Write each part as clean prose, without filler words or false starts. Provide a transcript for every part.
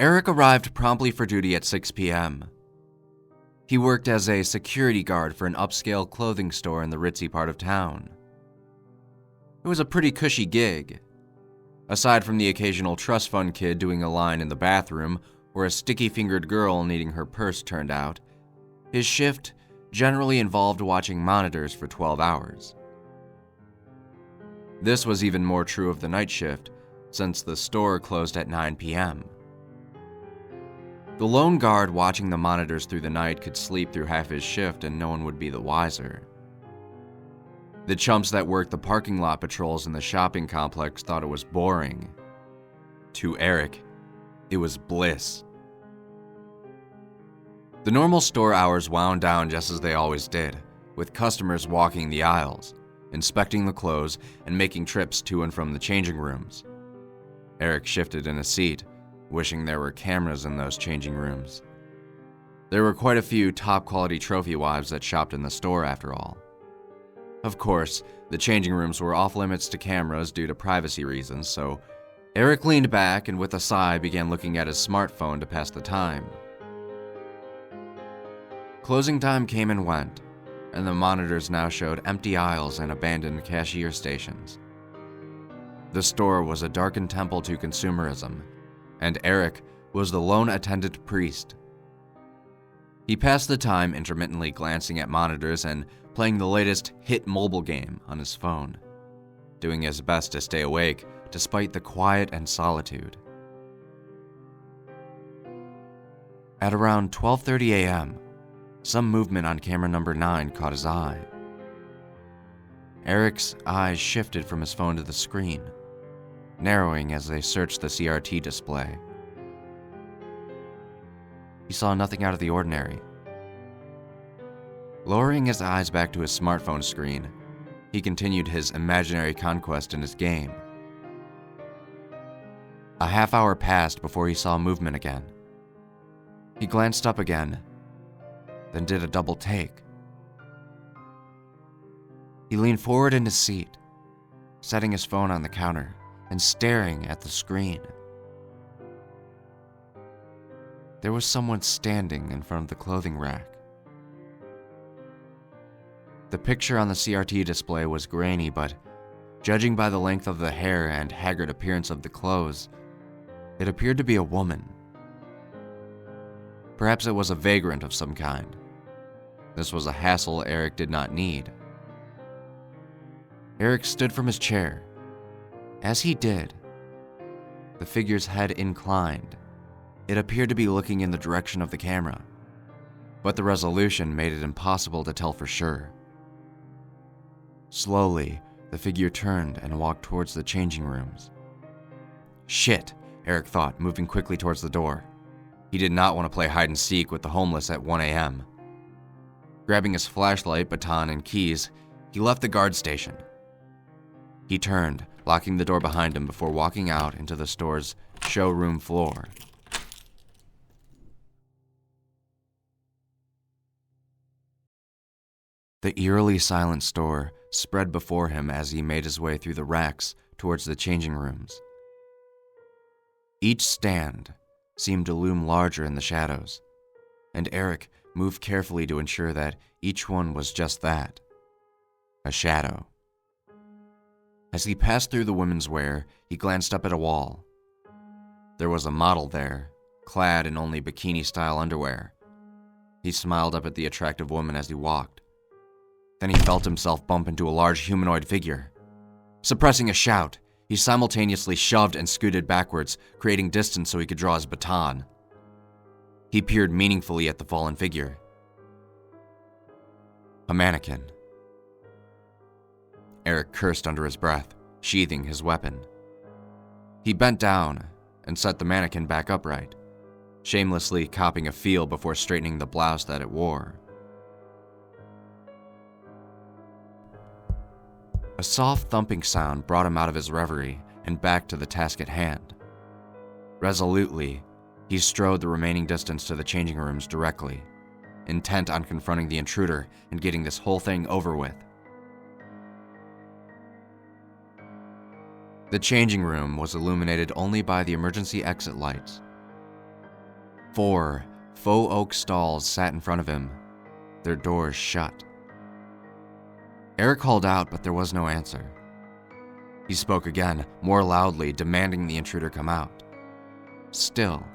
Eric arrived promptly for duty at 6 p.m. He worked as a security guard for an upscale clothing store in the ritzy part of town. It was a pretty cushy gig. Aside from the occasional trust fund kid doing a line in the bathroom or a sticky-fingered girl needing her purse turned out, his shift generally involved watching monitors for 12 hours. This was even more true of the night shift, since the store closed at 9 p.m. The lone guard watching the monitors through the night could sleep through half his shift and no one would be the wiser. The chumps that worked the parking lot patrols in the shopping complex thought it was boring. To Eric, it was bliss. The normal store hours wound down just as they always did, with customers walking the aisles, inspecting the clothes, and making trips to and from the changing rooms. Eric shifted in his seat, wishing there were cameras in those changing rooms. There were quite a few top-quality trophy wives that shopped in the store after all. Of course, the changing rooms were off-limits to cameras due to privacy reasons, so Eric leaned back and with a sigh began looking at his smartphone to pass the time. Closing time came and went, and the monitors now showed empty aisles and abandoned cashier stations. The store was a darkened temple to consumerism, and Eric was the lone attendant priest. He passed the time intermittently glancing at monitors and playing the latest hit mobile game on his phone, doing his best to stay awake despite the quiet and solitude. At around 12:30 a.m., some movement on camera number 9 caught his eye. Eric's eyes shifted from his phone to the screen, narrowing as they searched the CRT display. He saw nothing out of the ordinary. Lowering his eyes back to his smartphone screen, he continued his imaginary conquest in his game. A half hour passed before he saw movement again. He glanced up again, then did a double take. He leaned forward in his seat, setting his phone on the counter and staring at the screen. There was someone standing in front of the clothing rack. The picture on the CRT display was grainy, but judging by the length of the hair and haggard appearance of the clothes, it appeared to be a woman. Perhaps it was a vagrant of some kind. This was a hassle Eric did not need. Eric stood from his chair. As he did, the figure's head inclined. It appeared to be looking in the direction of the camera, but the resolution made it impossible to tell for sure. Slowly, the figure turned and walked towards the changing rooms. Shit, Eric thought, moving quickly towards the door. He did not want to play hide and seek with the homeless at 1 a.m. Grabbing his flashlight, baton, and keys, he left the guard station. He turned, locking the door behind him before walking out into the store's showroom floor. The eerily silent store spread before him as he made his way through the racks towards the changing rooms. Each stand seemed to loom larger in the shadows, and Eric moved carefully to ensure that each one was just that, a shadow. As he passed through the women's wear, he glanced up at a wall. There was a model there, clad in only bikini-style underwear. He smiled up at the attractive woman as he walked. Then he felt himself bump into a large humanoid figure. Suppressing a shout, he simultaneously shoved and scooted backwards, creating distance so he could draw his baton. He peered meaningfully at the fallen figure. A mannequin. Eric cursed under his breath, sheathing his weapon. He bent down and set the mannequin back upright, shamelessly copying a feel before straightening the blouse that it wore. A soft thumping sound brought him out of his reverie and back to the task at hand. Resolutely, he strode the remaining distance to the changing rooms directly, intent on confronting the intruder and getting this whole thing over with. The changing room was illuminated only by the emergency exit lights. 4 faux oak stalls sat in front of him, their doors shut. Eric called out, but there was no answer. He spoke again, more loudly, demanding the intruder come out. Still,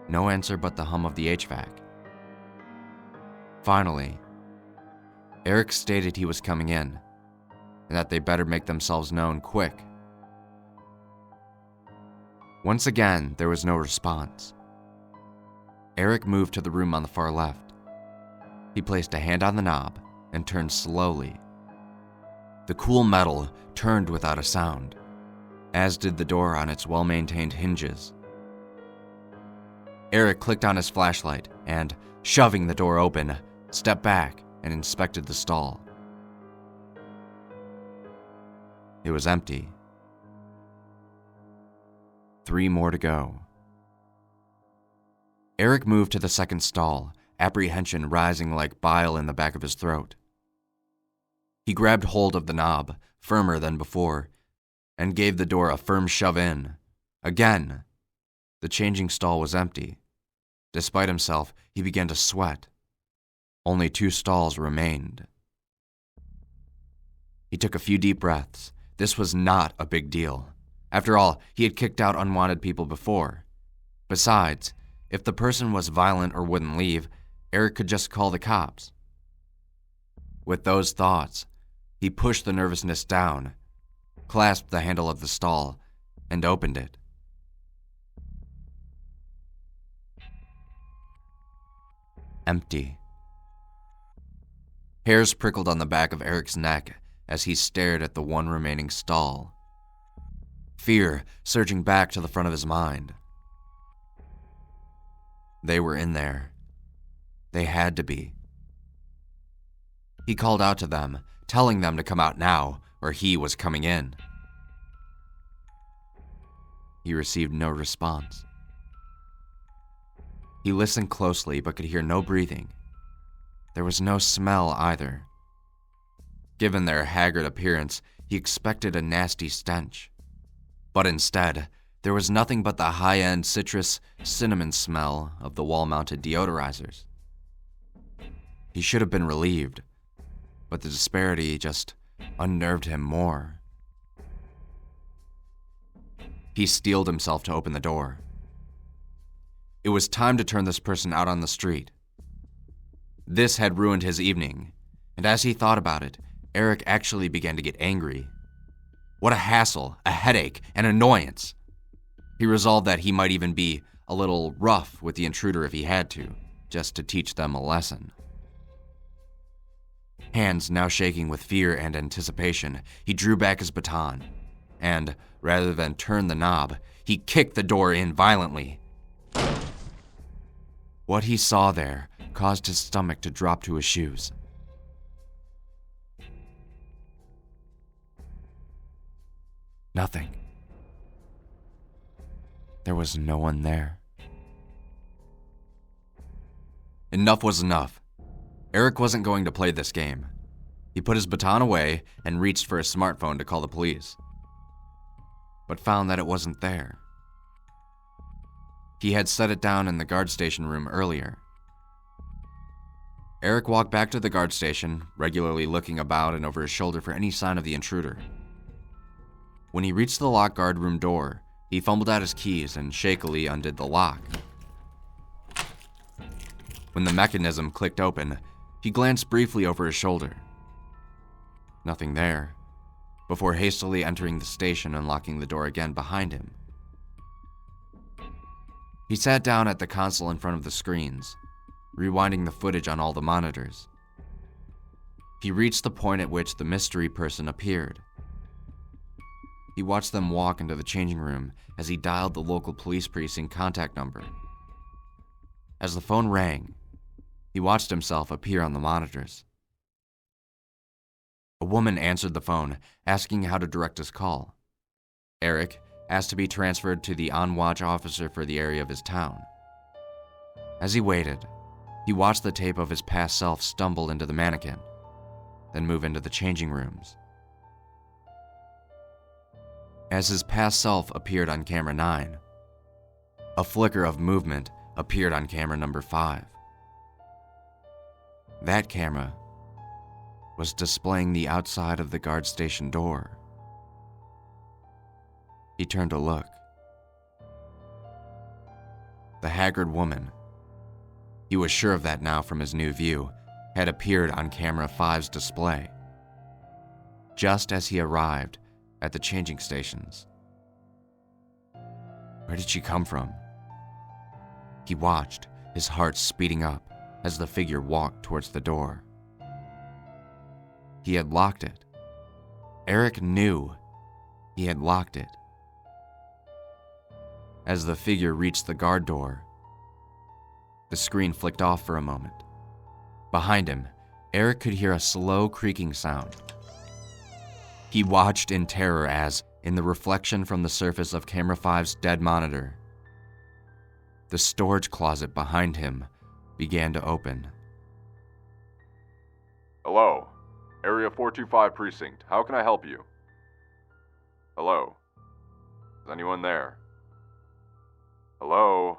no answer but the hum of the HVAC. Finally, Eric stated he was coming in, and that they better make themselves known quick. Once again, there was no response. Eric moved to the room on the far left. He placed a hand on the knob and turned slowly. The cool metal turned without a sound, as did the door on its well-maintained hinges. Eric clicked on his flashlight and, shoving the door open, stepped back and inspected the stall. It was empty. 3 more to go. Eric moved to the second stall, apprehension rising like bile in the back of his throat. He grabbed hold of the knob, firmer than before, and gave the door a firm shove in. Again, the changing stall was empty. Despite himself, he began to sweat. Only 2 stalls remained. He took a few deep breaths. This was not a big deal. After all, he had kicked out unwanted people before. Besides, if the person was violent or wouldn't leave, Eric could just call the cops. With those thoughts, he pushed the nervousness down, clasped the handle of the stall, and opened it. Empty. Hairs prickled on the back of Eric's neck as he stared at the one remaining stall. Fear surging back to the front of his mind. They were in there. They had to be. He called out to them, telling them to come out now, or he was coming in. He received no response. He listened closely but could hear no breathing. There was no smell either. Given their haggard appearance, he expected a nasty stench. But instead, there was nothing but the high-end citrus cinnamon smell of the wall-mounted deodorizers. He should have been relieved, but the disparity just unnerved him more. He steeled himself to open the door. It was time to turn this person out on the street. This had ruined his evening, and as he thought about it, Eric actually began to get angry. What a hassle, a headache, an annoyance. He resolved that he might even be a little rough with the intruder if he had to, just to teach them a lesson. Hands now shaking with fear and anticipation, he drew back his baton, and, rather than turn the knob, he kicked the door in violently. What he saw there caused his stomach to drop to his shoes. Nothing. There was no one there. Enough was enough. Eric wasn't going to play this game. He put his baton away and reached for his smartphone to call the police, but found that it wasn't there. He had set it down in the guard station room earlier. Eric walked back to the guard station, regularly looking about and over his shoulder for any sign of the intruder. When he reached the locked guard room door, he fumbled out his keys and shakily undid the lock. When the mechanism clicked open, he glanced briefly over his shoulder. Nothing there, before hastily entering the station and locking the door again behind him. He sat down at the console in front of the screens, rewinding the footage on all the monitors. He reached the point at which the mystery person appeared. He watched them walk into the changing room as he dialed the local police precinct contact number. As the phone rang, he watched himself appear on the monitors. A woman answered the phone, asking how to direct his call. Eric asked to be transferred to the on-watch officer for the area of his town. As he waited, he watched the tape of his past self stumble into the mannequin, then move into the changing rooms. As his past self appeared on camera 9, a flicker of movement appeared on camera number 5. That camera was displaying the outside of the guard station door. He turned to look. The haggard woman, he was sure of that now from his new view, had appeared on camera 5's display, just as he arrived at the changing stations. Where did she come from? He watched, his heart speeding up as the figure walked towards the door. He had locked it. Eric knew he had locked it. As the figure reached the guard door, the screen flicked off for a moment. Behind him, Eric could hear a slow creaking sound. He watched in terror as, in the reflection from the surface of camera 5's dead monitor, the storage closet behind him began to open. Hello, Area 425 Precinct. How can I help you? Hello? Is anyone there? Hello?